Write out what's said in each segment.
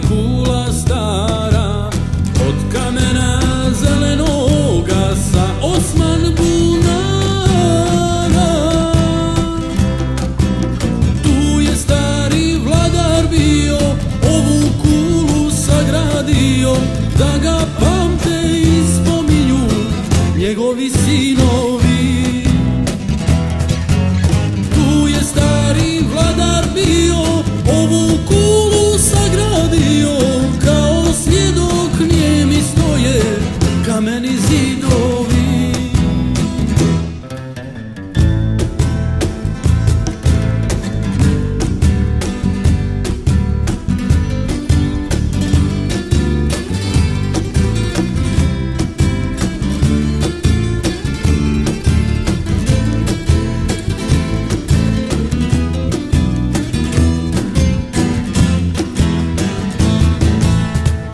kula stara, od kamena zelenoga sa osman bunara. Tu je stari vladar bio, ovu kulu sagradio, da ga pamte i spominju njegovi sinovi. Tu je stari vladar bio, ovu kulu sagradio, kao svjedok nijemi stoje kameni zidovi.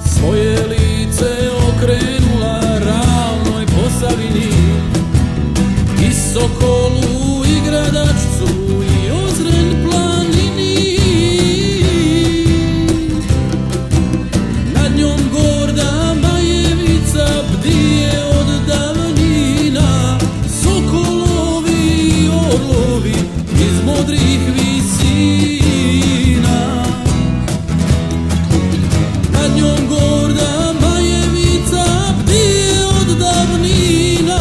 Svoje lice okrenula ravnoj Posavini, i Sokolu i Gradačcu i Ozren planini. Nad njom gorda Majevica bdije od davnina, sokolovi i orlovi iz modrih visina. Nad njom gorda Majevica bdije od davnina,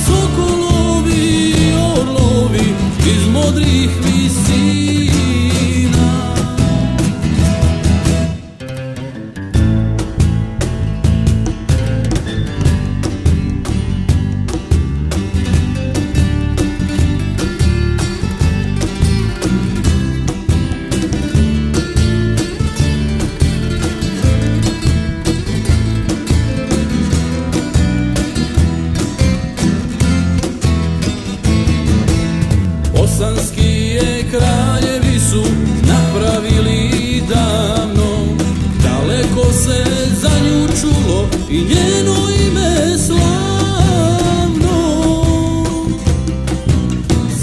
sokolovi i orlovi iz modrih visina. Bosanski je kraljevi su napravili davno, daleko se za nju čulo i njeno ime slavno.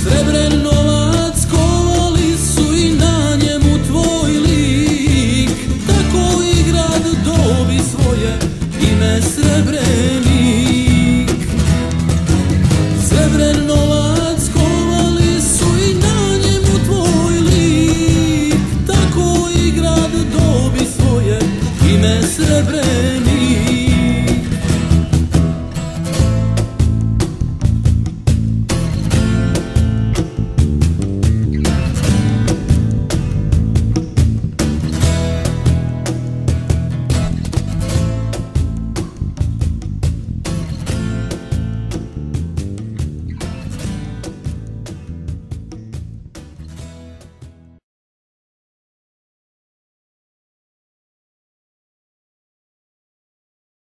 Srebren novac kovali su i na njemu tvoj lik, tako i grad dobi svoje ime Srebrenik. Srebren novac kovali su i na njemu tvoj lik, tako i grad dobi svoje ime Srebrenik.